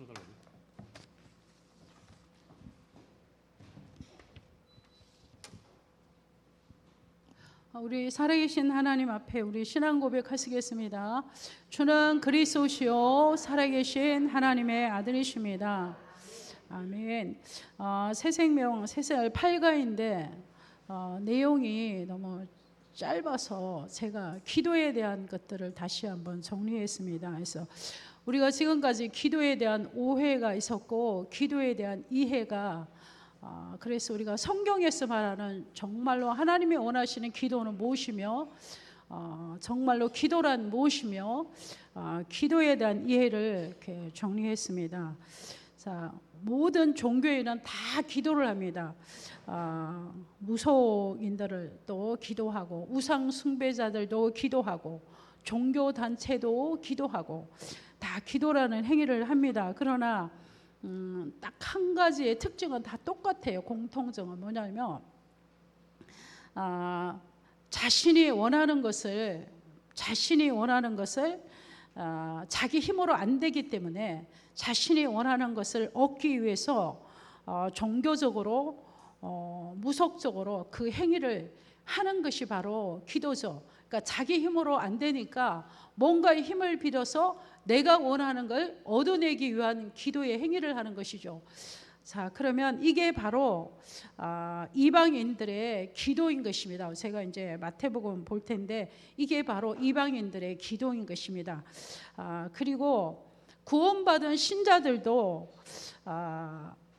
틀어달라고. 우리 살아계신 하나님 앞에 우리 신앙 고백하시겠습니다. 주는 그리스도시요 살아계신 하나님의 아들이십니다. 아멘. 새생명 새살 8가인데 내용이 너무 짧아서 제가 기도에 대한 것들을 다시 한번 정리했습니다. 그래서 우리가 지금까지 기도에 대한 오해가 있었고 기도에 대한 이해가 그래서 우리가 성경에서 말하는 정말로 하나님이 원하시는 기도는 무엇이며 정말로 기도란 무엇이며 기도에 대한 이해를 이렇게 정리했습니다. 자, 모든 종교에는 다 기도를 합니다. 무속인들을 또 기도하고 우상 숭배자들도 기도하고 종교 단체도 기도하고 다 기도라는 행위를 합니다. 그러나 딱 한 가지의 특징은 다 똑같아요. 공통점은 뭐냐면 자신이 원하는 것을 자기 힘으로 안 되기 때문에 자신이 원하는 것을 얻기 위해서 종교적으로 무속적으로 그 행위를 하는 것이 바로 기도죠. 그러니까 자기 힘으로 안 되니까 뭔가의 힘을 빌어서 내가 원하는 걸 얻어내기 위한 기도의 행위를 하는 것이죠. 자, 그러면 이게 바로 이방인들의 기도인 것입니다. 제가 이제 마태복음 볼 텐데 이게 바로 이방인들의 기도인 것입니다. 그리고 구원받은 신자들도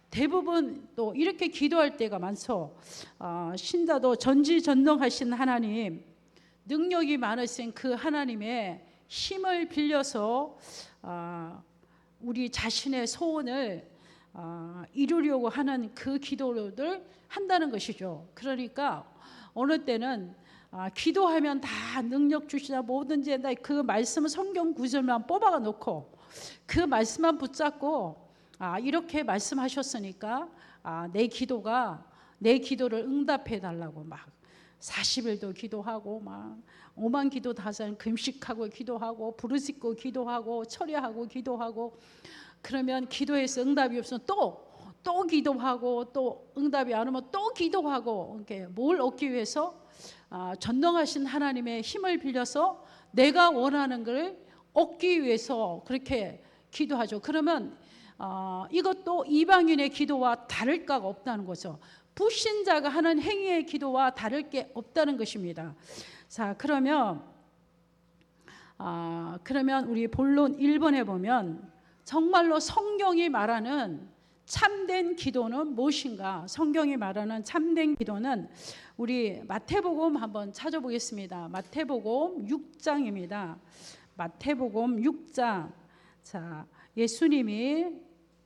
대부분 또 이렇게 기도할 때가 많죠. 신자도 전지전능하신 하나님, 능력이 많으신 그 하나님의 힘을 빌려서 우리 자신의 소원을 이루려고 하는 그 기도를 한다는 것이죠. 그러니까 어느 때는 기도하면 다 능력 주시다 뭐든지 한다, 그 말씀 성경 구절만 뽑아가 놓고 그 말씀만 붙잡고 이렇게 말씀하셨으니까 내 기도를 응답해 달라고 막 40일도 기도하고 막 5만 기도 다산 금식하고 기도하고 부르짖고 기도하고 철야하고 기도하고, 그러면 기도해서 응답이 없으면 또 기도하고 또 응답이 안 오면 또 기도하고, 이렇게 뭘 얻기 위해서 전능하신 하나님의 힘을 빌려서 내가 원하는 걸 얻기 위해서 그렇게 기도하죠. 그러면 이것도 이방인의 기도와 다를 바가 없다는 거죠. 불신자가 하는 행위의 기도와 다를 게 없다는 것입니다. 자, 그러면 우리 본론 1번에 보면 정말로 성경이 말하는 참된 기도는 무엇인가? 성경이 말하는 참된 기도는 우리 마태복음 한번 찾아보겠습니다. 마태복음 6장입니다. 마태복음 6장. 자, 예수님이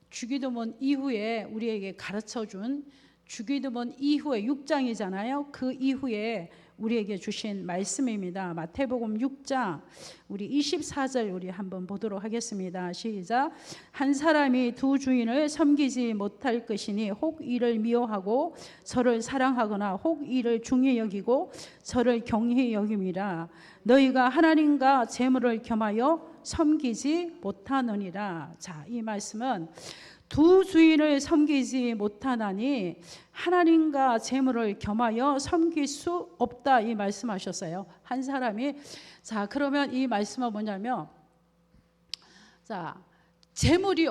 주기도문 이후에 우리에게 가르쳐준 주기도문 이후에 6장이잖아요. 그 이후에 우리에게 주신 말씀입니다. 마태복음 6장 우리 24절 우리 한번 보도록 하겠습니다. 시작. 한 사람이 두 주인을 섬기지 못할 것이니 혹 이를 미워하고 저를 사랑하거나 혹 이를 중히 여기고 저를 경히 여김이라. 너희가 하나님과 재물을 겸하여 섬기지 못하느니라. 자, 이 말씀은 두 주인을 섬기지 못하나니 하나님과 재물을 겸하여 섬길 수 없다, 이 말씀하셨어요. 한 사람이. 자, 그러면 이 말씀은 뭐냐면, 자, 재물이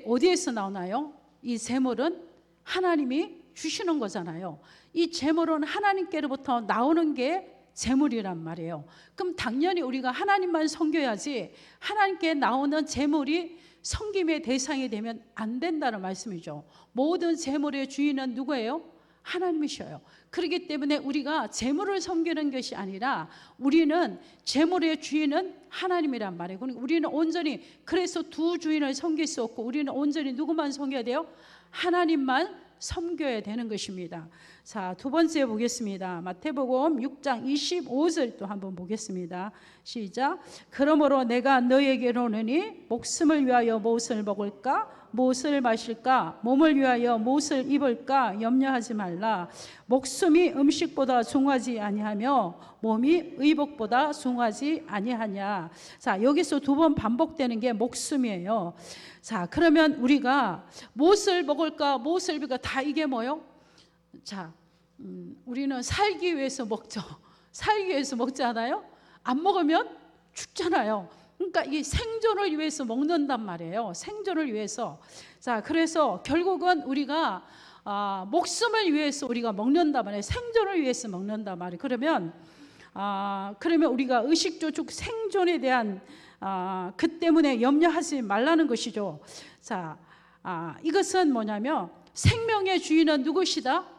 어디에서 나오나요? 이 재물은 하나님이 주시는 거잖아요. 이 재물은 하나님께로부터 나오는 게 재물이란 말이에요. 그럼 당연히 우리가 하나님만 섬겨야지 하나님께 나오는 재물이 섬김의 대상이 되면 안 된다는 말씀이죠. 모든 재물의 주인은 누구예요? 하나님이셔요. 그렇기 때문에 우리가 재물을 섬기는 것이 아니라 우리는 재물의 주인은 하나님이란 말이에요. 그러니까 우리는 온전히, 그래서 두 주인을 섬길 수 없고 우리는 온전히 누구만 섬겨야 돼요? 하나님만 섬겨야 되는 것입니다. 자, 두 번째 보겠습니다. 마태복음 6장 25절 또 한번 보겠습니다. 시작. 그러므로 내가 너에게 이르노니 목숨을 위하여 무엇을 먹을까 무엇을 마실까 몸을 위하여 무엇을 입을까 염려하지 말라. 목숨이 음식보다 중하지 아니하며 몸이 의복보다 중하지 아니하냐. 자, 여기서 두 번 반복되는 게 목숨이에요. 자, 그러면 우리가 무엇을 먹을까 무엇을 입을까 다 이게 뭐요? 자, 우리는 살기 위해서 먹죠. 살기 위해서 먹잖아요. 안 먹으면 죽잖아요. 그러니까 이 생존을 위해서 먹는단 말이에요. 생존을 위해서. 자, 그래서 결국은 우리가 목숨을 위해서 우리가 먹는단 말이에요. 생존을 위해서 먹는단 말이에요. 그러면 우리가 의식조축 생존에 대한 그 때문에 염려하지 말라는 것이죠. 자, 이것은 뭐냐면 생명의 주인은 누구시다?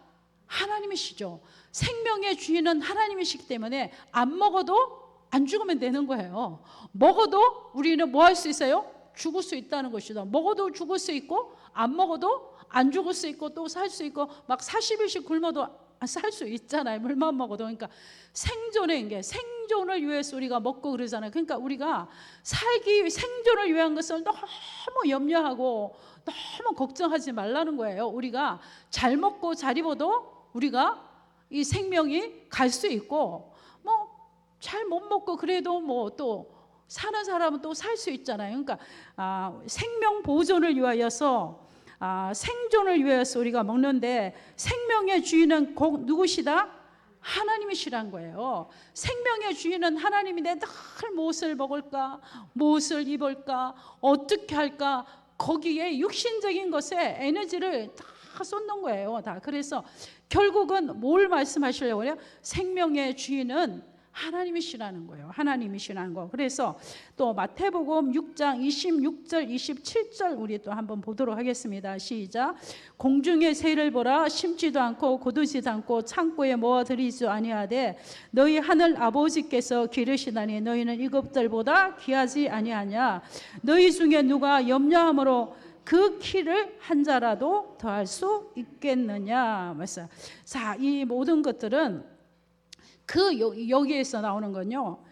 하나님이시죠. 생명의 주인은 하나님이시기 때문에 안 먹어도 안 죽으면 되는 거예요. 먹어도 우리는 뭐 할 수 있어요? 죽을 수 있다는 것이다. 먹어도 죽을 수 있고 안 먹어도 안 죽을 수 있고 또 살 수 있고 막 40일씩 굶어도 살 수 있잖아요. 물만 먹어도. 그러니까 생존의 게 생존을 위해서 우리가 먹고 그러잖아요. 그러니까 우리가 생존을 위한 것을 너무 염려하고 너무 걱정하지 말라는 거예요. 우리가 잘 먹고 잘 입어도 우리가 이 생명이 갈 수 있고 뭐 잘 못 먹고 그래도 뭐 또 사는 사람은 또 살 수 있잖아요. 그러니까 생명 보존을 위하여서 생존을 위해서 우리가 먹는데 생명의 주인은 곧 누구시다? 하나님이시란 거예요. 생명의 주인은 하나님인데 늘 무엇을 먹을까? 무엇을 입을까? 어떻게 할까? 거기에 육신적인 것에 에너지를 다 쏟는 거예요. 다. 그래서 결국은 뭘 말씀하시려고 해요? 생명의 주인은 하나님이시라는 거예요. 하나님이시라는 거. 그래서 또 마태복음 6장 26절 27절 우리 또 한번 보도록 하겠습니다. 시작. 공중의 새를 보라. 심지도 않고 거두지도 않고 창고에 모아들이지도 아니하되 너희 하늘 아버지께서 기르시다니 너희는 이것들보다 귀하지 아니하냐. 너희 중에 누가 염려함으로 그 키를 한 자라도 더할 수 있겠느냐. 말씀. 자, 이 모든 것들은 여기에서 나오는 건요.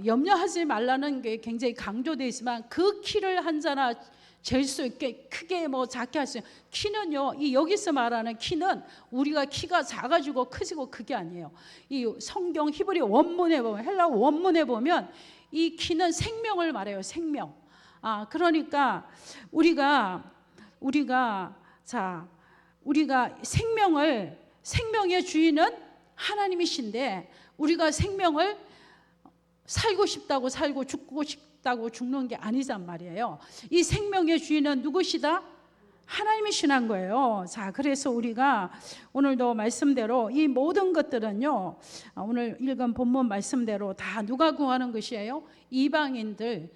염려하지 말라는 게 굉장히 강조되어 있지만 그 키를 한 자나 잴 수 있게 크게 뭐 작게 할 수 있는 키는요. 이 여기서 말하는 키는 우리가 키가 작아지고 크지고 그게 아니에요. 이 성경 히브리 원문에 보면 헬라어 원문에 보면 이 키는 생명을 말해요. 생명. 그러니까 우리가 생명의 주인은 하나님이신데 우리가 생명을 살고 싶다고 살고 죽고 싶다고 죽는 게 아니란 말이에요. 이 생명의 주인은 누구시다? 하나님이시란 거예요. 자, 그래서 우리가 오늘도 말씀대로 이 모든 것들은요. 오늘 읽은 본문 말씀대로 다 누가 구하는 것이에요? 이방인들이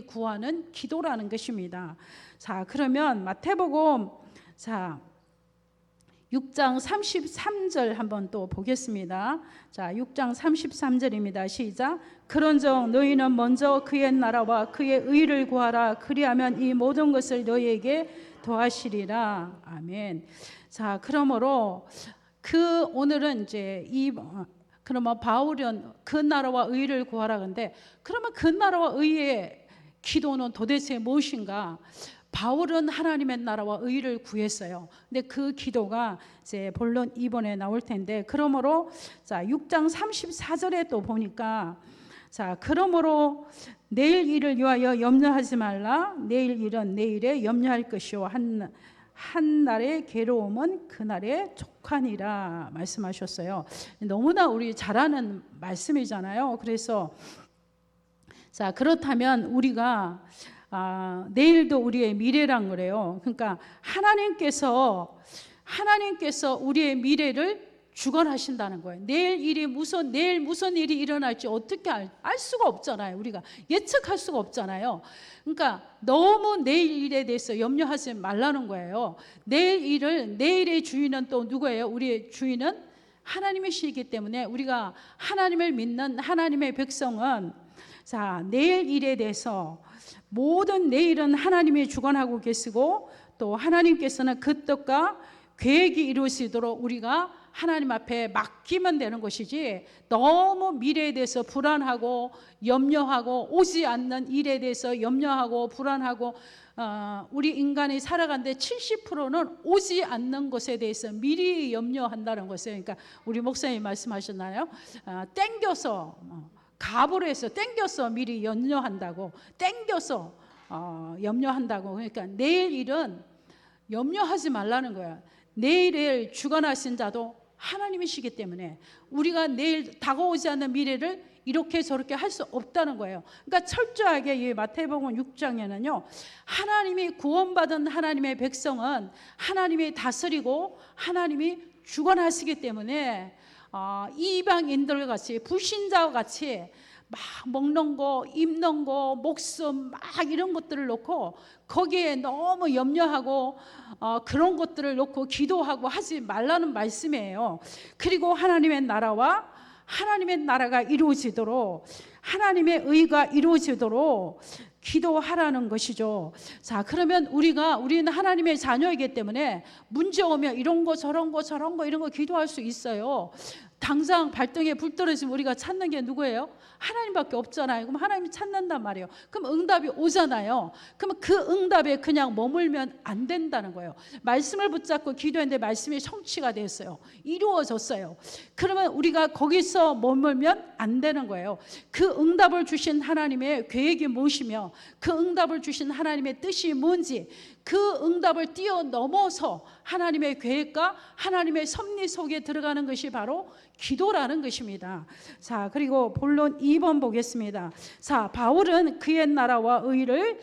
구하는 기도라는 것입니다. 자, 그러면 마태복음 6장 33절 한번 또 보겠습니다. 자, 6장 33절입니다. 시작. 그런즉 너희는 먼저 그의 나라와 그의 의를 구하라. 그리하면 이 모든 것을 너희에게 더하시리라. 아멘. 자, 그러므로 오늘은 이제 그러면 바울은 그 나라와 의를 구하라. 근데 그러면 그 나라와 의의 기도는 도대체 무엇인가? 바울은 하나님의 나라와 의를 구했어요. 근데 그 기도가 이제 본론 2번에 나올 텐데, 그러므로 6장 34절에 또 보니까 그러므로 내일 일을 위하여 염려하지 말라. 내일 일은 내일에 염려할 것이요 한 날의 괴로움은 그날에 족하니라 말씀하셨어요. 너무나 우리 잘 아는 말씀이잖아요. 그래서 그렇다면 우리가 내일도 우리의 미래란 그래요. 그러니까 하나님께서 우리의 미래를 주관하신다는 거예요. 내일 무슨 일이 일어날지 어떻게 알 수가 없잖아요. 우리가 예측할 수가 없잖아요. 그러니까 너무 내일 일에 대해서 염려하지 말라는 거예요. 내일의 주인은 또 누구예요? 우리의 주인은 하나님이시기 때문에 우리가 하나님을 믿는 하나님의 백성은 내일 일에 대해서 모든 내일은 하나님이 주관하고 계시고 또 하나님께서는 그 뜻과 계획이 이루어지도록 우리가 하나님 앞에 맡기면 되는 것이지, 너무 미래에 대해서 불안하고 염려하고 오지 않는 일에 대해서 염려하고 불안하고, 우리 인간이 살아가는데 70%는 오지 않는 것에 대해서 미리 염려한다는 것이에요. 그러니까 우리 목사님 말씀하셨나요? 땡겨서 갑으로 해서 땡겨서 미리 염려한다고, 땡겨서 염려한다고. 그러니까 내일 일은 염려하지 말라는 거야. 내일을 주관하신 자도 하나님이시기 때문에 우리가 내일 다가오지 않는 미래를 이렇게 저렇게 할 수 없다는 거예요. 그러니까 철저하게 이 마태복음 6장에는요, 하나님이 구원받은 하나님의 백성은 하나님이 다스리고 하나님이 주관하시기 때문에 이방인들 같이, 불신자와 같이 막 먹는 거, 입는 거, 목숨 막 이런 것들을 놓고 거기에 너무 염려하고 그런 것들을 놓고 기도하고 하지 말라는 말씀이에요. 그리고 하나님의 나라가 이루어지도록, 하나님의 의가 이루어지도록 기도하라는 것이죠. 자, 그러면 우리는 하나님의 자녀이기 때문에 문제 오면 이런 거 저런 거 이런 거 기도할 수 있어요. 당장 발등에 불 떨어지면 우리가 찾는 게 누구예요? 하나님밖에 없잖아요. 그럼 하나님이 찾는단 말이에요. 그럼 응답이 오잖아요. 그러면 그 응답에 그냥 머물면 안 된다는 거예요. 말씀을 붙잡고 기도했는데 말씀이 성취가 됐어요. 이루어졌어요. 그러면 우리가 거기서 머물면 안 되는 거예요. 그 응답을 주신 하나님의 계획이 무엇이며 그 응답을 주신 하나님의 뜻이 뭔지, 그 응답을 뛰어넘어서 하나님의 계획과 하나님의 섭리 속에 들어가는 것이 바로 기도라는 것입니다. 자, 그리고 본론 2번 보겠습니다. 자, 바울은 그의 나라와 의를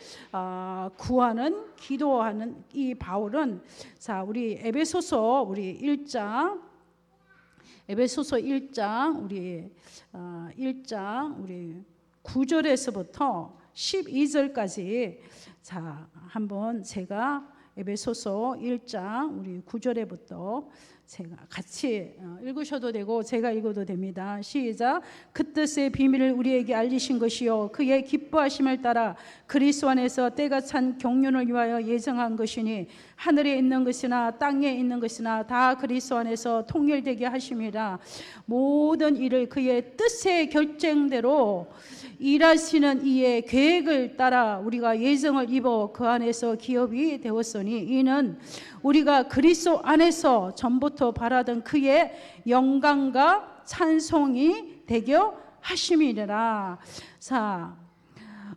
구하는, 기도하는 이 바울은, 자, 우리 에베소서 1장 우리 9절에서부터 12절까지, 자, 한번 제가 에베소서 1장 우리 9절에부터 제가 같이 읽으셔도 되고 제가 읽어도 됩니다. 시작. 그 뜻의 비밀을 우리에게 알리신 것이요 그의 기뻐하심을 따라 그리스도 안에서 때가 찬 경륜을 위하여 예정한 것이니 하늘에 있는 것이나 땅에 있는 것이나 다 그리스도 안에서 통일되게 하심이라. 모든 일을 그의 뜻의 결정대로 일하시는 이의 계획을 따라 우리가 예정을 입어 그 안에서 기업이 되었으니 이는 우리가 그리스도 안에서 전부터 바라던 그의 영광과 찬송이 되게 하심이라. 자,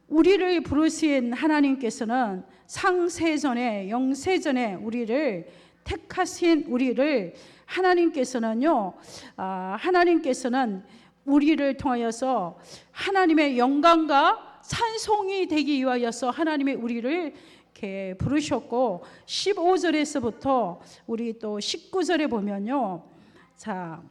우리를 부르신 하나님께서는 상세전에 영세전에 우리를 택하신 우리를 하나님께서는 우리를 통하여서 하나님의 영광과 찬송이 되기 위하여서 하나님의 우리를 이렇게 부르셨고, 15절에서부터 우리 또 19절에 보면요, 자,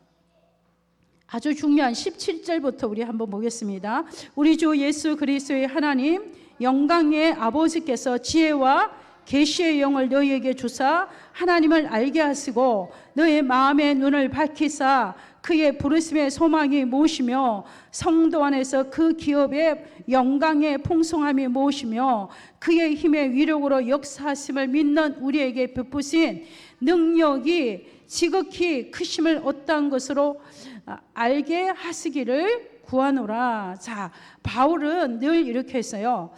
아주 중요한 17절부터 우리 한번 보겠습니다. 우리 주 예수 그리스도의 하나님 영광의 아버지께서 지혜와 계시의 영을 너희에게 주사 하나님을 알게 하시고 너의 마음의 눈을 밝히사 그의 부르심의 소망이 무엇이며 성도 안에서 그 기업의 영광의 풍성함이 무엇이며 그의 힘의 위력으로 역사하심을 믿는 우리에게 베푸신 능력이 지극히 크심을 어떠한 것으로 알게 하시기를 구하노라. 자, 바울은 늘 이렇게 했어요.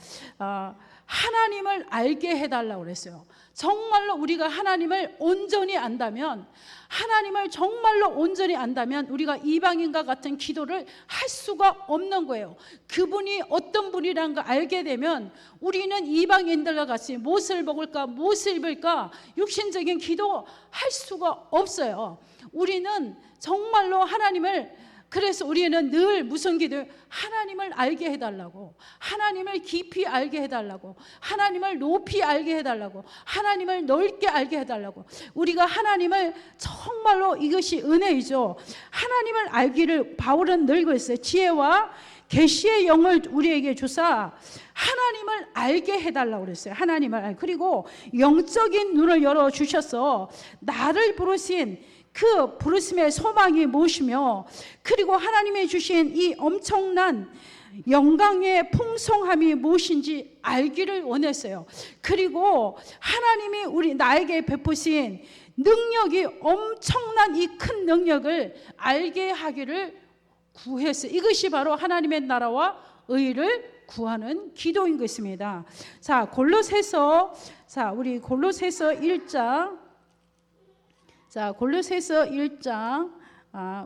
하나님을 알게 해달라고 그랬어요. 정말로 우리가 하나님을 온전히 안다면, 하나님을 정말로 온전히 안다면 우리가 이방인과 같은 기도를 할 수가 없는 거예요. 그분이 어떤 분이라는 걸 알게 되면 우리는 이방인들과 같이 무엇을 먹을까, 무엇을 입을까 육신적인 기도 할 수가 없어요. 우리는 정말로 하나님을, 그래서 우리는 늘 무슨 기도예요? 하나님을 알게 해달라고, 하나님을 깊이 알게 해달라고, 하나님을 높이 알게 해달라고, 하나님을 넓게 알게 해달라고. 우리가 하나님을 정말로, 이것이 은혜이죠. 하나님을 알기를 바울은 늘 그랬어요. 지혜와 계시의 영을 우리에게 주사 하나님을 알게 해달라고 그랬어요. 하나님을. 그리고 영적인 눈을 열어주셔서 나를 부르신 그 부르심의 소망이 무엇이며, 그리고 하나님이 주신 이 엄청난 영광의 풍성함이 무엇인지 알기를 원했어요. 그리고 하나님이 나에게 베푸신 능력이 엄청난 이 큰 능력을 알게 하기를 구했어요. 이것이 바로 하나님의 나라와 의를 구하는 기도인 것입니다. 자, 우리 골로새서 1장. 자, 골로새서 1장.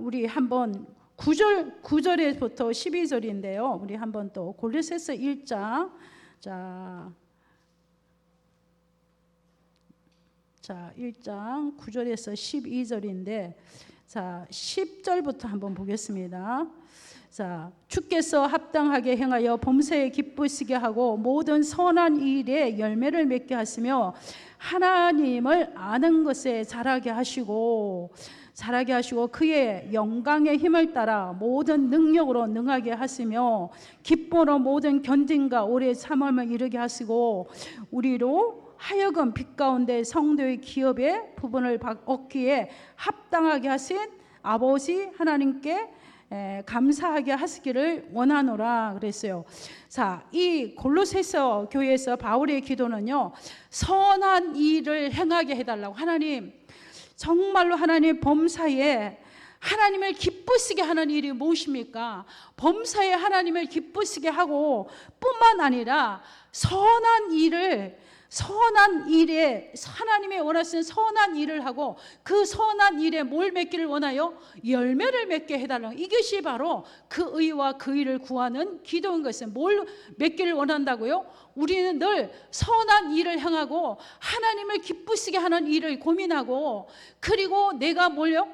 우리 한번 9절에부터 12절인데요. 우리 한번 또 골로새서 1장. 자, 1장 9절에서 12절인데, 자, 10절부터 한번 보겠습니다. 자, 주께서 합당하게 행하여 범사에 기쁘시게 하고 모든 선한 일에 열매를 맺게 하시며 하나님을 아는 것에 자라게 하시고 그의 영광의 힘을 따라 모든 능력으로 능하게 하시며 기쁨으로 모든 견딘과 오래 참음을 이루게 하시고 우리로 하여금 빛 가운데 성도의 기업의 부분을 얻기에 합당하게 하신 아버지 하나님께 감사하게 하시기를 원하노라 그랬어요. 자, 이 골로새서 교회에서 바울의 기도는요, 선한 일을 행하게 해달라고. 하나님, 정말로 하나님 범사에 하나님을 기쁘시게 하는 일이 무엇입니까? 범사에 하나님을 기쁘시게 하고 뿐만 아니라 선한 일에 하나님의 원하시는 선한 일을 하고 그 선한 일에 뭘 맺기를 원하요? 열매를 맺게 해달라고. 이것이 바로 그 의와 그 일을 구하는 기도인 것은 뭘 맺기를 원한다고요? 우리는 늘 선한 일을 행하고 하나님을 기쁘시게 하는 일을 고민하고, 그리고 내가 뭘요?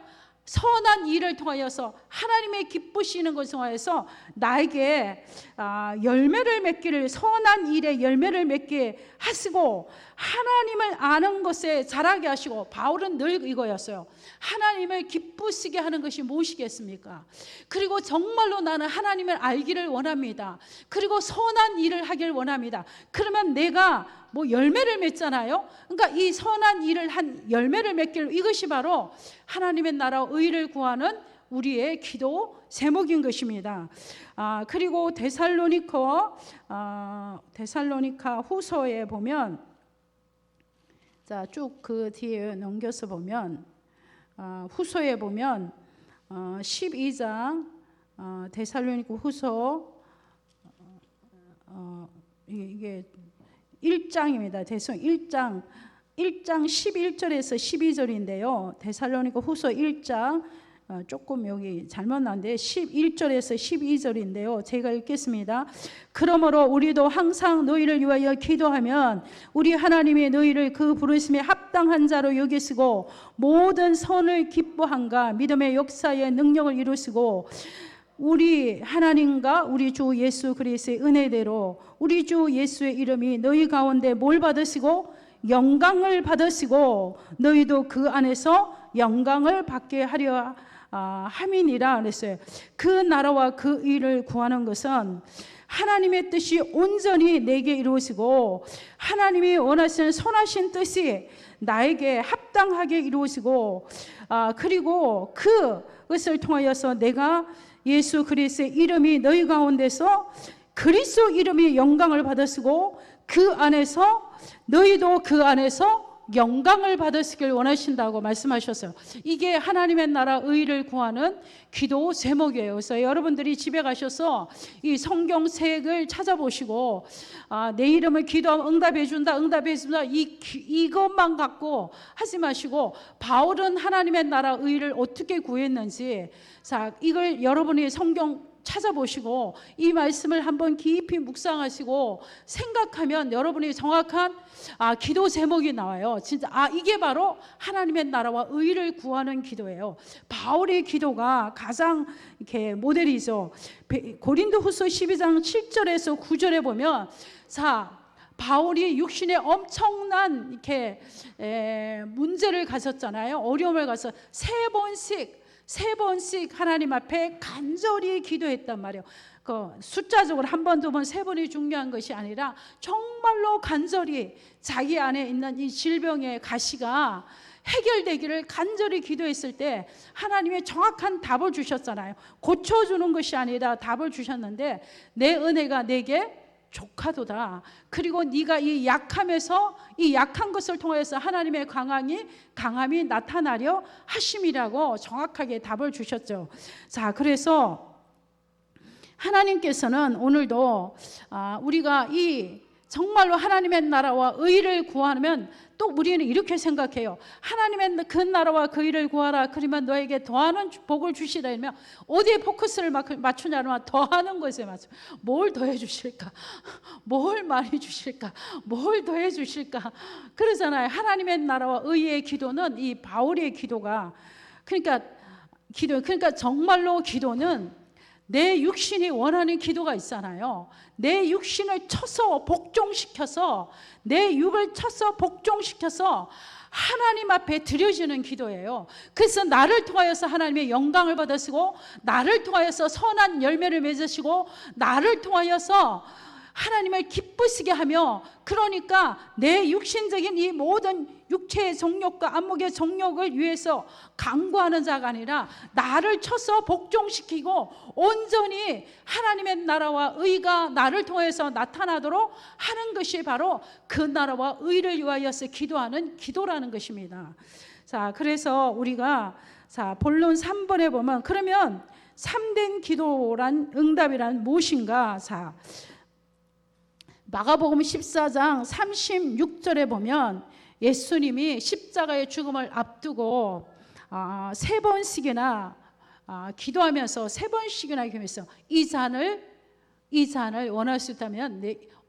선한 일을 통하여서 하나님의 기쁘시는 것을 통하여서 나에게 열매를 맺기를, 선한 일에 열매를 맺게 하시고 하나님을 아는 것에 자라게 하시고. 바울은 늘 이거였어요. 하나님을 기쁘시게 하는 것이 무엇이겠습니까? 그리고 정말로 나는 하나님을 알기를 원합니다. 그리고 선한 일을 하기를 원합니다. 그러면 내가 열매를 맺잖아요. 그러니까 이 선한 일을 한 열매를 맺기를, 이것이 바로 하나님의 나라 의를 구하는 우리의 기도 제목인 것입니다. 그리고 데살로니카 후서에 보면, 자, 쭉 그 뒤에 넘겨서 보면 후서에 보면 12장 데살로니카 후서 이게 1장입니다. 대성 1장 11절에서 12절인데요. 데살로니가 후서 1장 조금 여기 잘못 났는데 11절에서 12절인데요. 제가 읽겠습니다. 그러므로 우리도 항상 너희를 위하여 기도하면 우리 하나님이 너희를 그 부르심에 합당한 자로 여기시고 모든 선을 기뻐함과 믿음의 역사의 능력을 이루시고 우리 하나님과 우리 주 예수 그리스도의 은혜대로 우리 주 예수의 이름이 너희 가운데 뭘 받으시고 영광을 받으시고 너희도 그 안에서 영광을 받게 하려 함이니라 그랬어요. 그 나라와 그 일을 구하는 것은 하나님의 뜻이 온전히 내게 이루어지고 하나님이 원하시는 선하신 뜻이 나에게 합당하게 이루어지고 그리고 그것을 통하여서 내가 예수 그리스도의 이름이 너희 가운데서 그리스도 이름이 영광을 받으시고 그 안에서 너희도 그 안에서 영광을 받으시길 원하신다고 말씀하셨어요. 이게 하나님의 나라 의를 구하는 기도 제목이에요. 그래서 여러분들이 집에 가셔서 이 성경책을 찾아보시고 내 이름을 기도하면 응답해준다 이것만 갖고 하지 마시고 바울은 하나님의 나라 의를 어떻게 구했는지, 자, 이걸 여러분이 성경 찾아보시고 이 말씀을 한번 깊이 묵상하시고 생각하면 여러분이 정확한 기도 제목이 나와요. 진짜 이게 바로 하나님의 나라와 의를 구하는 기도예요. 바울의 기도가 가장 이렇게 모델이죠. 고린도후서 12장 7절에서 9절에 보면, 자, 바울이 육신에 엄청난 이렇게 문제를 가졌잖아요. 어려움을 가서 세 번씩 하나님 앞에 간절히 기도했단 말이에요. 그 숫자적으로 한 번, 두 번, 세 번이 중요한 것이 아니라 정말로 간절히 자기 안에 있는 이 질병의 가시가 해결되기를 간절히 기도했을 때 하나님의 정확한 답을 주셨잖아요. 고쳐주는 것이 아니라 답을 주셨는데 내 은혜가 내게 조카도다. 그리고 네가 이 약함에서 이 약한 것을 통해서 하나님의 강함이 나타나려 하심이라고 정확하게 답을 주셨죠. 자, 그래서 하나님께서는 오늘도 우리가 이 정말로 하나님의 나라와 의를 구하면 또 우리는 이렇게 생각해요. 하나님의 그 나라와 그 의를 구하라. 그러면 너에게 더하는 복을 주시라. 이러면 어디에 포커스를 맞추냐면 더하는 것에 맞춰. 뭘 더해 주실까? 뭘 많이 주실까? 뭘 더해 주실까? 그러잖아요. 하나님의 나라와 의의 기도는 이 바울의 기도가 그러니까 정말로 기도는 내 육신이 원하는 기도가 있잖아요. 내 육신을 쳐서 복종시켜서 내 육을 쳐서 복종시켜서 하나님 앞에 드려지는 기도예요. 그래서 나를 통하여서 하나님의 영광을 받으시고 나를 통하여서 선한 열매를 맺으시고 나를 통하여서 하나님을 기쁘시게 하며, 그러니까 내 육신적인 이 모든 육체의 정욕과 안목의 정욕을 위해서 강구하는 자가 아니라 나를 쳐서 복종시키고 온전히 하나님의 나라와 의가 나를 통해서 나타나도록 하는 것이 바로 그 나라와 의를 위하여서 기도하는 기도라는 것입니다. 자, 그래서 우리가 본론 3번에 보면 그러면 참된 기도란 응답이란 무엇인가? 마가복음 14장 36절에 보면 예수님이 십자가의 죽음을 앞두고 3번씩이나 기도하면서 3번씩이나 기도했어. 이 잔을 원할 수 있다면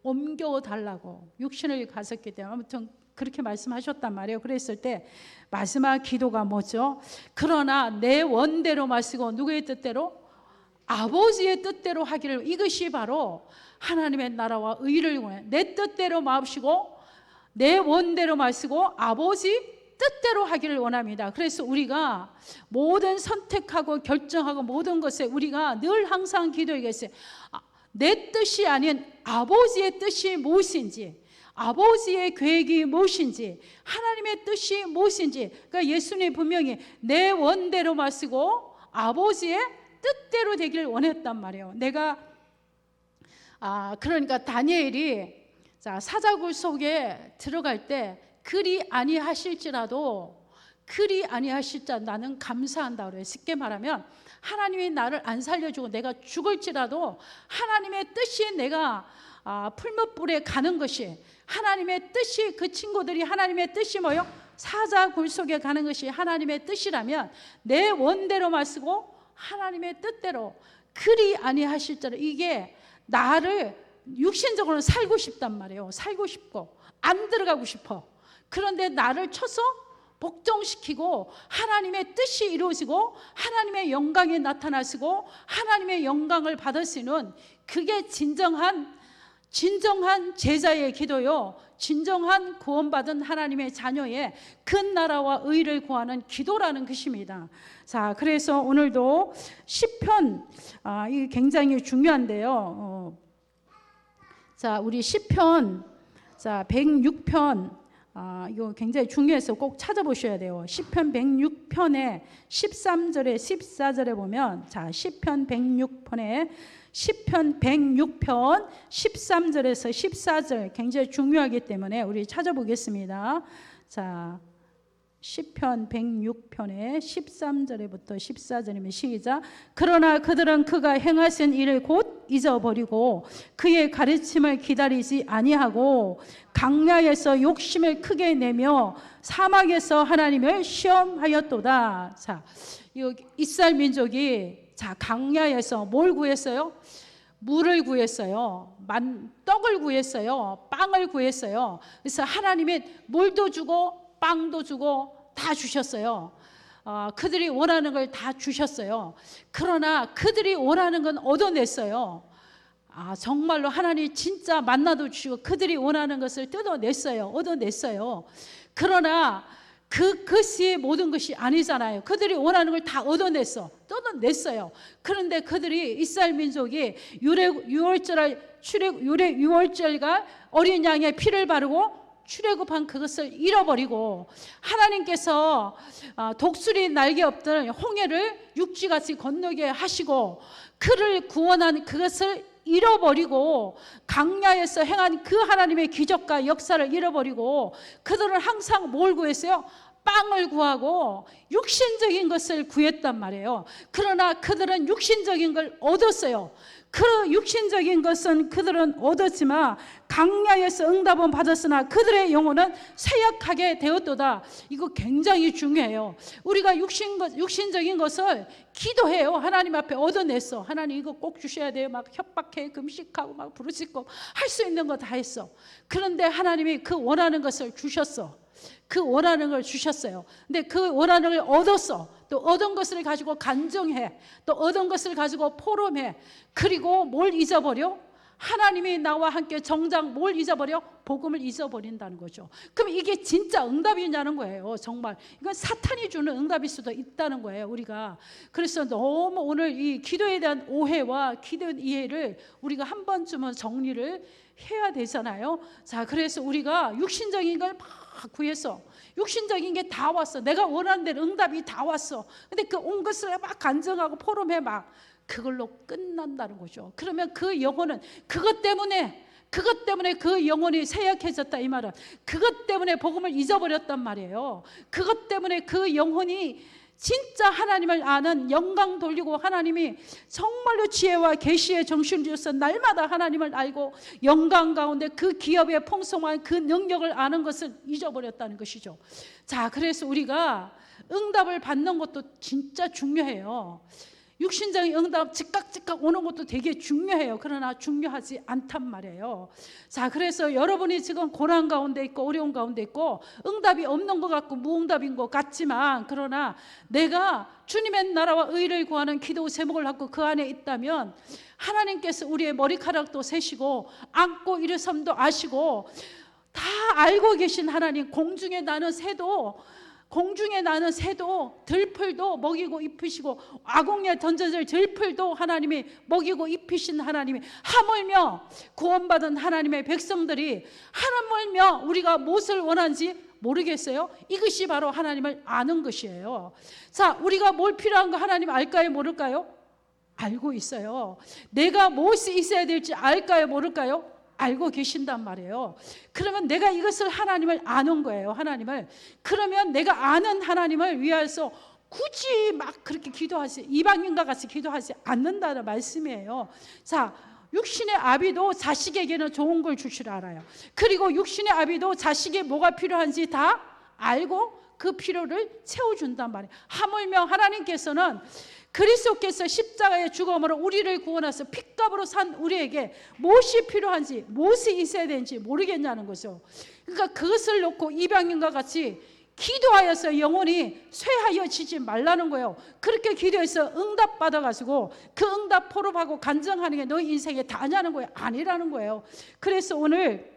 옮겨달라고. 육신을 가졌기 때문에 아무튼 그렇게 말씀하셨단 말이에요. 그랬을 때 마지막 기도가 뭐죠? 그러나 내 원대로 마시고 누구의 뜻대로? 아버지의 뜻대로 하기를. 이것이 바로 하나님의 나라와 의를 원해. 내 뜻대로 마시고 내 원대로 마시고 아버지 뜻대로 하기를 원합니다. 그래서 우리가 모든 선택하고 결정하고 모든 것에 우리가 늘 항상 기도하겠어요. 내 뜻이 아닌 아버지의 뜻이 무엇인지, 아버지의 계획이 무엇인지, 하나님의 뜻이 무엇인지. 그러니까 예수님이 분명히 내 원대로 마시고 아버지의 뜻대로 되길 원했단 말이에요. 그러니까 다니엘이 사자굴 속에 들어갈 때 그리 아니하실지라도 나는 감사한다 그래요. 쉽게 말하면 하나님이 나를 안 살려주고 내가 죽을지라도 하나님의 뜻이 내가 풀무불에 가는 것이, 하나님의 뜻이, 그 친구들이 하나님의 뜻이 뭐요? 사자굴 속에 가는 것이 하나님의 뜻이라면 내 원대로 마시고 하나님의 뜻대로 그리 아니하실지라도, 이게 나를 육신적으로는 살고 싶단 말이에요. 살고 싶고 안 들어가고 싶어. 그런데 나를 쳐서 복종시키고 하나님의 뜻이 이루어지고 하나님의 영광이 나타나시고 하나님의 영광을 받으시는, 그게 진정한 제자의 기도요, 진정한 구원받은 하나님의 자녀의 그 나라와 의를 구하는 기도라는 것입니다. 자, 그래서 오늘도 시편, 이게 굉장히 중요한데요. 우리 시편 106편, 이거 굉장히 중요해서 꼭 찾아보셔야 돼요. 시편 106편에 13절에 14절에 보면, 시편 106편 13절에서 14절 굉장히 중요하기 때문에 우리 찾아보겠습니다. 시편 106편의 13절에부터 14절이면 시작. 그러나 그들은 그가 행하신 일을 곧 잊어버리고 그의 가르침을 기다리지 아니하고 강야에서 욕심을 크게 내며 사막에서 하나님을 시험하였도다. 이스라엘 민족이 강야에서 뭘 구했어요? 물을 구했어요. 떡을 구했어요. 빵을 구했어요. 그래서 하나님이 물도 주고 빵도 주고 다 주셨어요. 그들이 원하는 걸 다 주셨어요. 그러나 그들이 원하는 건 얻어냈어요. 정말로 하나님 진짜 만나도 주시고 그들이 원하는 것을 뜯어냈어요. 얻어냈어요. 그러나 그것이 모든 것이 아니잖아요. 그들이 원하는 걸 다 뜯어냈어요. 그런데 그들이 이스라엘 민족이 유월절과 어린 양의 피를 바르고 출애굽한 그것을 잃어버리고 하나님께서 독수리 날개 없던 홍해를 육지같이 건너게 하시고 그를 구원한 그것을 잃어버리고 강야에서 행한 그 하나님의 기적과 역사를 잃어버리고 그들은 항상 뭘 구했어요? 빵을 구하고 육신적인 것을 구했단 말이에요. 그러나 그들은 육신적인 걸 얻었어요. 그 육신적인 것은 그들은 얻었지만 강야에서 응답은 받았으나 그들의 영혼은 쇠약하게 되었도다. 이거 굉장히 중요해요. 우리가 육신적인 것을 기도해요. 하나님 앞에 얻어냈어. 하나님 이거 꼭 주셔야 돼요. 막 협박해, 금식하고 막 부르짖고 할 수 있는 거 다 했어. 그런데 하나님이 그 원하는 것을 주셨어. 그 원하는 걸 주셨어요. 근데 그 원하는 걸 얻었어. 또 얻은 것을 가지고 간증해. 또 얻은 것을 가지고 포럼해. 그리고 뭘 잊어버려? 하나님이 나와 함께 정작 뭘 잊어버려? 복음을 잊어버린다는 거죠. 그럼 이게 진짜 응답이냐는 거예요. 정말 이건 사탄이 주는 응답일 수도 있다는 거예요. 우리가 그래서 너무 오늘 이 기도에 대한 오해와 기도 이해를 우리가 한 번쯤은 정리를 해야 되잖아요. 자, 그래서 우리가 육신적인 걸 막 구해서 육신적인 게 다 왔어. 내가 원하는 대로 응답이 다 왔어. 근데 그 온 것을 막 간증하고 포럼해 막 그걸로 끝난다는 거죠. 그러면 그 영혼은 그것 때문에 그 영혼이 쇠약해졌다 이 말은 그것 때문에 복음을 잊어버렸단 말이에요. 그것 때문에 그 영혼이 진짜 하나님을 아는 영광 돌리고 하나님이 정말로 지혜와 계시의 정신을 주셔서 날마다 하나님을 알고 영광 가운데 그 기업의 풍성한 그 능력을 아는 것을 잊어버렸다는 것이죠. 자, 그래서 우리가 응답을 받는 것도 진짜 중요해요. 육신적인 응답 즉각 오는 것도 되게 중요해요. 그러나 중요하지 않단 말이에요. 자, 그래서 여러분이 지금 고난 가운데 있고 어려운 가운데 있고 응답이 없는 것 같고 무응답인 것 같지만 그러나 내가 주님의 나라와 의를 구하는 기도 제목을 갖고 그 안에 있다면 하나님께서 우리의 머리카락도 세시고 안고 일어섬도 아시고 다 알고 계신 하나님, 공중에 나는 새도 들풀도 먹이고 입히시고 아궁이에 던져질 들풀도 하나님이 먹이고 입히신 하나님이 하물며 구원받은 하나님의 백성들이 하물며 우리가 무엇을 원하는지 모르겠어요? 이것이 바로 하나님을 아는 것이에요. 자, 우리가 뭘 필요한가 하나님 알까요? 모를까요? 알고 있어요. 내가 무엇이 있어야 될지 알까요? 모를까요? 알고 계신단 말이에요. 그러면 내가 이것을 하나님을 아는 거예요. 하나님을. 그러면 내가 아는 하나님을 위하여서 굳이 막 그렇게 기도하지 이방인과 같이 기도하지 않는다는 말씀이에요. 자, 육신의 아비도 자식에게는 좋은 걸 줄 줄 알아요. 그리고 육신의 아비도 자식이 뭐가 필요한지 다 알고 그 필요를 채워준단 말이에요. 하물며 하나님께서는 그리스도께서 십자가의 죽음으로 우리를 구원하셔서 핏값으로 산 우리에게 무엇이 필요한지 무엇이 있어야 되는지 모르겠냐는 거죠. 그러니까 그것을 놓고 이방인과 같이 기도하여서 영혼이 쇠하여지지 말라는 거예요. 그렇게 기도해서 응답 받아가지고 그 응답 포럼하고 간증하는 게 너희 인생에 다냐는 거예요. 아니라는 거예요. 그래서 오늘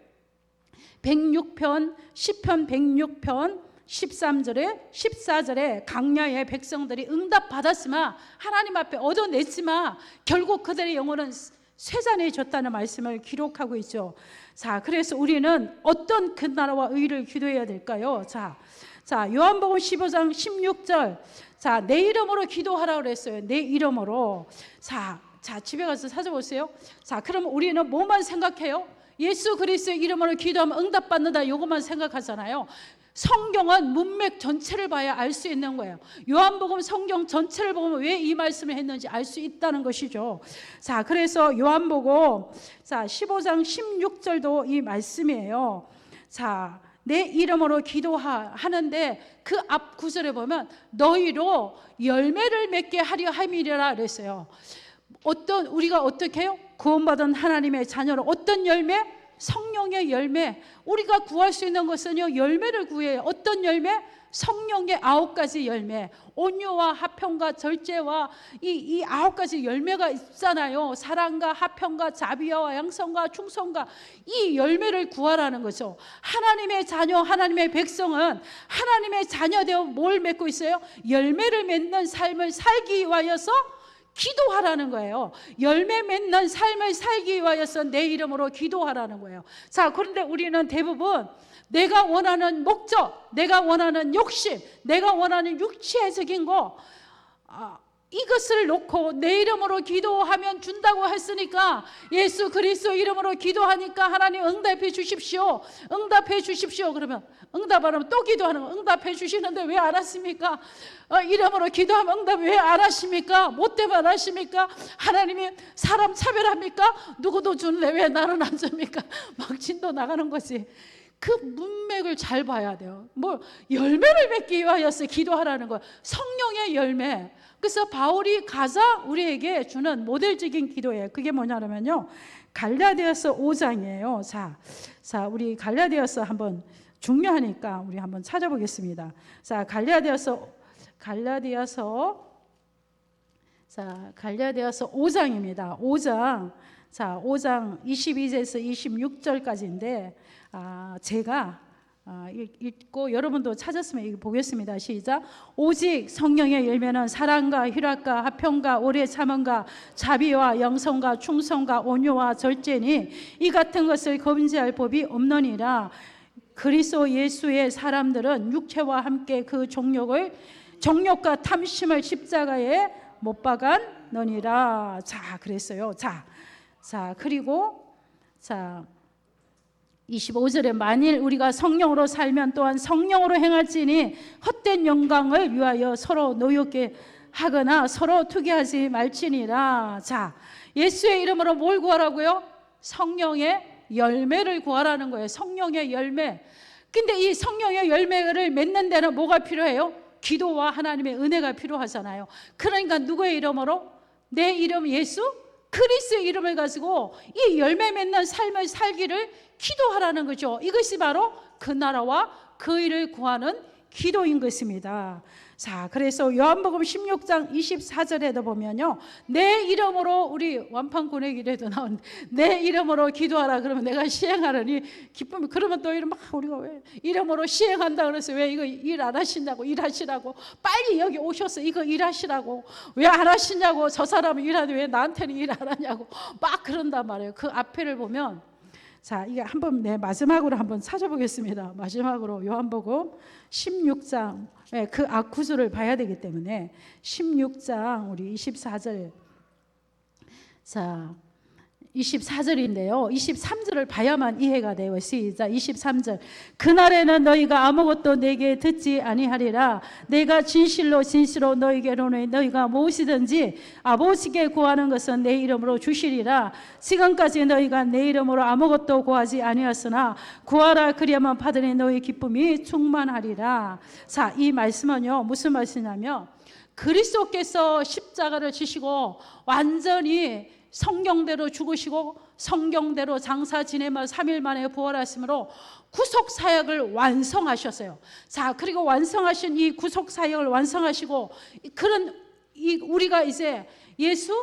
106편 10편 106편 13절에 14절에 강야의 백성들이 응답받았으나 하나님 앞에 얻어냈지만 결국 그들의 영혼은 쇠잔해졌다는 말씀을 기록하고 있죠. 자, 그래서 우리는 어떤 그 나라와 의를 기도해야 될까요? 자, 요한복음 15장 16절. 자, 내 이름으로 기도하라고 그랬어요. 내 이름으로. 자, 집에 가서 찾아보세요. 자, 그럼 우리는 뭐만 생각해요? 예수 그리스도의 이름으로 기도하면 응답받는다. 이것만 생각하잖아요. 성경은 문맥 전체를 봐야 알 수 있는 거예요. 요한복음 성경 전체를 보면 왜 이 말씀을 했는지 알 수 있다는 것이죠. 자, 그래서 요한복음 15장 16절도 이 말씀이에요. 자, 내 이름으로 기도하는데 그 앞 구절에 보면 너희로 열매를 맺게 하려 함이라 그랬어요. 우리가 어떻게 해요? 구원받은 하나님의 자녀로 어떤 열매? 성령의 열매. 우리가 구할 수 있는 것은요, 열매를 구해요. 어떤 열매? 성령의 9가지 열매. 온유와 화평과 절제와 이 9가지 열매가 있잖아요. 사랑과 화평과 자비와 양성과 충성과 이 열매를 구하라는 거죠. 하나님의 자녀, 하나님의 백성은 하나님의 자녀 되어 뭘 맺고 있어요? 열매를 맺는 삶을 살기 위하여서 기도하라는 거예요. 열매 맺는 삶을 살기 위하여서 내 이름으로 기도하라는 거예요. 자, 그런데 우리는 대부분 내가 원하는 목적, 내가 원하는 욕심, 내가 원하는 육체적인 거 이것을 놓고 내 이름으로 기도하면 준다고 했으니까 예수 그리스도 이름으로 기도하니까 하나님 응답해 주십시오. 응답해 주십시오. 그러면 응답하면 또 기도하는 거. 응답해 주시는데 왜 안 하십니까? 이름으로 기도하면 응답 왜 안 하십니까? 뭐 때문에 안 하십니까? 하나님이 사람 차별합니까? 누구도 주는데 왜 나는 안 줍니까? 막 진도 나가는 거지. 그 문맥을 잘 봐야 돼요. 뭐 열매를 맺기 위하여서 기도하라는 거예요. 성령의 열매. 그래서 바울이 가자 우리에게 주는 모델적인 기도예요. 그게 뭐냐면요, 갈라디아서 5장이에요. 자, 우리 갈라디아서 한번 중요하니까 우리 한번 찾아보겠습니다. 자, 갈라디아서 5장입니다. 5장. 자, 5장 22절에서 26절까지인데 제가 읽고 여러분도 찾았으면 보겠습니다. 시작. 오직 성령의 열매는 사랑과 희락과 화평과 오래 참음과 자비와 영성과 충성과 온유와 절제니 이 같은 것을 금지할 법이 없느니라. 그리스도 예수의 사람들은 육체와 함께 그 정욕과 탐심을 십자가에 못 박았느니라. 자, 그랬어요. 자, 그리고 25절에 만일 우리가 성령으로 살면 또한 성령으로 행할지니 헛된 영광을 위하여 서로 노엽게 하거나 서로 투기하지 말지니라. 자, 예수의 이름으로 뭘 구하라고요? 성령의 열매를 구하라는 거예요. 성령의 열매. 근데 이 성령의 열매를 맺는 데는 뭐가 필요해요? 기도와 하나님의 은혜가 필요하잖아요. 그러니까 누구의 이름으로? 내 이름 예수 그리스도의 이름을 가지고 이 열매 맺는 삶을 살기를 기도하라는 거죠. 이것이 바로 그 나라와 그 일을 구하는 기도인 것입니다. 자, 그래서 요한복음 16장 24절에도 보면요, 내 이름으로, 우리 완판군의 길에도 나온 내 이름으로 기도하라 그러면 내가 시행하려니 기쁨이. 그러면 또 이름 막 우리가 왜 이름으로 시행한다 그래서 왜 이거 일 안 하신다고, 일하시라고, 빨리 여기 오셔서 이거 일하시라고, 왜 안 하시냐고, 저 사람은 일하는데 왜 나한테는 일 안 하냐고 막 그런단 말이에요. 그 앞에를 보면, 자, 이게 한번 마지막으로 한번 찾아보겠습니다. 마지막으로 요한복음 16장, 그 앞구절을 봐야 되기 때문에 16장 우리 24절, 자, 24절인데요. 23절을 봐야만 이해가 돼요. 시작. 23절. 그날에는 너희가 아무것도 내게 듣지 아니하리라. 내가 진실로 너희에게로는 너희가 무엇이든지 아버지께 구하는 것은 내 이름으로 주시리라. 지금까지 너희가 내 이름으로 아무것도 구하지 아니하였으나 구하라 그리하면 받으니 너희 기쁨이 충만하리라. 자, 이 말씀은요, 무슨 말씀이냐면 그리스도께서 십자가를 지시고 완전히 성경대로 죽으시고 성경대로 장사 지내며 3일 만에 부활하심으로 구속 사역을 완성하셨어요. 자, 그리고 완성하신 이 구속 사역을 완성하시고 우리가 이제 예수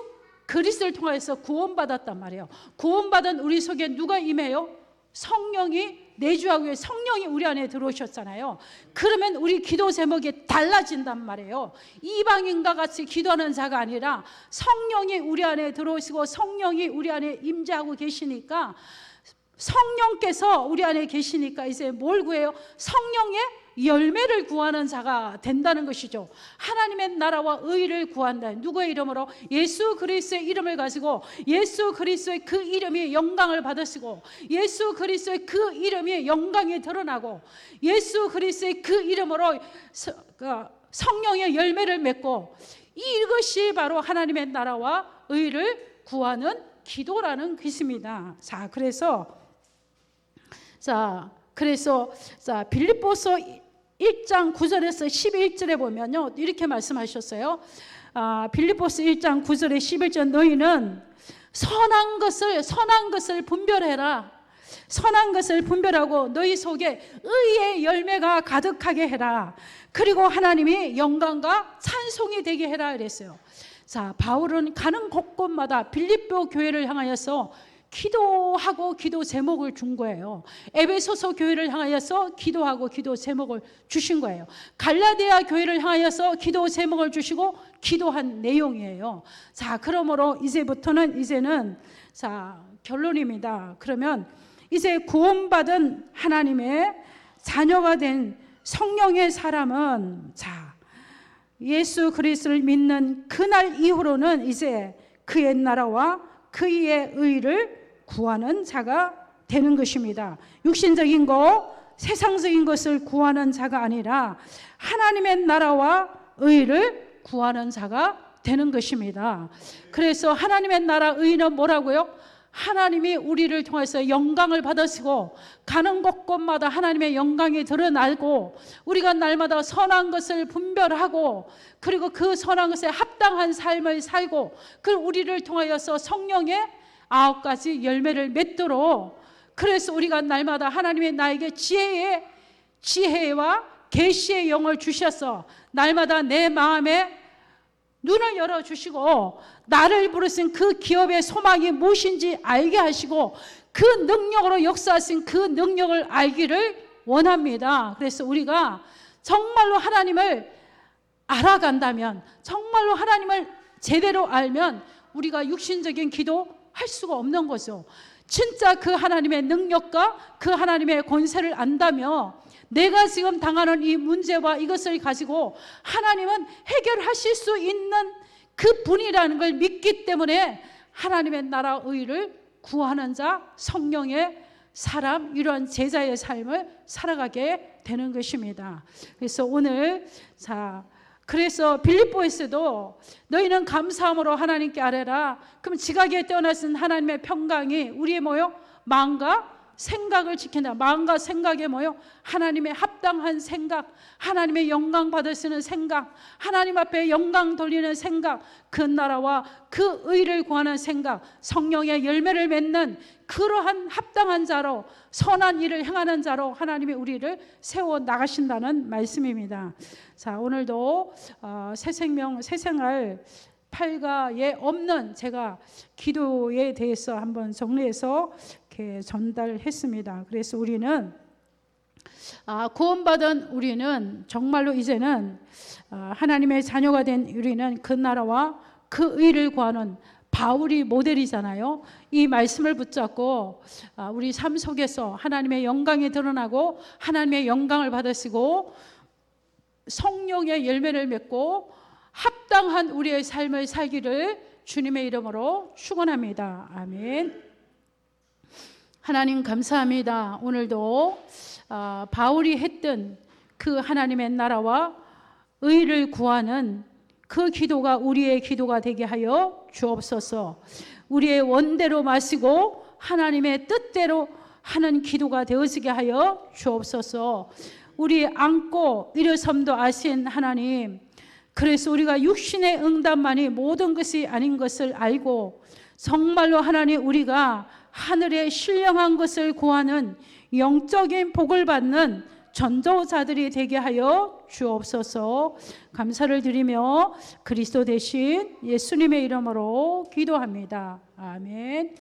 그리스도를 통해서 구원받았단 말이에요. 구원받은 우리 속에 누가 임해요? 성령이 내주하고 성령이 우리 안에 들어오셨잖아요. 그러면 우리 기도 제목이 달라진단 말이에요. 이방인과 같이 기도하는 자가 아니라 성령이 우리 안에 들어오시고 성령이 우리 안에 임재하고 계시니까, 성령께서 우리 안에 계시니까 이제 뭘 구해요? 성령의 열매를 구하는 자가 된다는 것이죠. 하나님의 나라와 의를 구한다. 누구의 이름으로? 예수 그리스도의 이름을 가지고 예수 그리스도의 그 이름이 영광을 받으시고 예수 그리스도의 그 이름이 영광이 드러나고 예수 그리스도의 그 이름으로 성령의 열매를 맺고, 이것이 바로 하나님의 나라와 의를 구하는 기도라는 것입니다. 자, 그래서 빌립보서 1장 9절에서 11절에 보면요, 이렇게 말씀하셨어요. 빌립보서 1장 9절에 11절, 너희는 선한 것을 분별해라. 선한 것을 분별하고 너희 속에 의의 열매가 가득하게 해라. 그리고 하나님이 영광과 찬송이 되게 해라 그랬어요. 자, 바울은 가는 곳곳마다 빌립보 교회를 향하여서 기도하고 기도 제목을 준 거예요. 에베소서 교회를 향하여서 기도하고 기도 제목을 주신 거예요. 갈라디아 교회를 향하여서 기도 제목을 주시고 기도한 내용이에요. 자, 그러므로 이제는 자, 결론입니다. 그러면 이제 구원받은 하나님의 자녀가 된 성령의 사람은, 자, 예수 그리스도를 믿는 그날 이후로는 이제 그의 나라와 그의 의를 구하는 자가 되는 것입니다. 육신적인 것, 세상적인 것을 구하는 자가 아니라 하나님의 나라와 의를 구하는 자가 되는 것입니다. 그래서 하나님의 나라 의는 뭐라고요? 하나님이 우리를 통해서 영광을 받으시고 가는 곳곳마다 하나님의 영광이 드러나고 우리가 날마다 선한 것을 분별하고 그리고 그 선한 것에 합당한 삶을 살고 그 우리를 통하여서 성령의 9가지 열매를 맺도록, 그래서 우리가 날마다 하나님의 나에게 지혜와 계시의 영을 주셔서 날마다 내 마음에 눈을 열어주시고 나를 부르신 그 기업의 소망이 무엇인지 알게 하시고 그 능력으로 역사하신 그 능력을 알기를 원합니다. 그래서 우리가 정말로 하나님을 알아간다면, 정말로 하나님을 제대로 알면 우리가 육신적인 기도 할 수가 없는 거죠. 진짜 그 하나님의 능력과 그 하나님의 권세를 안다며 내가 지금 당하는 이 문제와 이것을 가지고 하나님은 해결하실 수 있는 그 분이라는 걸 믿기 때문에 하나님의 나라 의를 구하는 자, 성령의 사람, 이런 제자의 삶을 살아가게 되는 것입니다. 그래서 오늘 그래서 빌립보에서도 너희는 감사함으로 하나님께 아뢰라. 그럼 지각에 떠나신 하나님의 평강이 우리의 마음과 생각을 지킨다. 마음과 생각에 하나님의 합당한 생각, 하나님의 영광 받으시는 생각, 하나님 앞에 영광 돌리는 생각, 그 나라와 그 의를 구하는 생각, 성령의 열매를 맺는 그러한 합당한 자로, 선한 일을 행하는 자로 하나님이 우리를 세워 나가신다는 말씀입니다. 자, 오늘도 새생명, 새생활 8가에 없는 제가 기도에 대해서 한번 정리해서 이렇게 전달했습니다. 그래서 우리는 구원받은 우리는 정말로 이제는 하나님의 자녀가 된 우리는 그 나라와 그 의를 구하는 바울이 모델이잖아요. 이 말씀을 붙잡고 우리 삶 속에서 하나님의 영광이 드러나고 하나님의 영광을 받으시고 성령의 열매를 맺고 합당한 우리의 삶을 살기를 주님의 이름으로 축원합니다. 아멘. 하나님 감사합니다. 오늘도 바울이 했던 그 하나님의 나라와 의를 구하는 그 기도가 우리의 기도가 되게 하여 주옵소서. 우리의 원대로 마시고 하나님의 뜻대로 하는 기도가 되어지게 하여 주옵소서. 우리 안고 일어섬도 아신 하나님, 그래서 우리가 육신의 응답만이 모든 것이 아닌 것을 알고 정말로 하나님 우리가 하늘의 신령한 것을 구하는 영적인 복을 받는 전도자들이 되게 하여 주옵소서. 감사를 드리며 그리스도 대신 예수님의 이름으로 기도합니다. 아멘.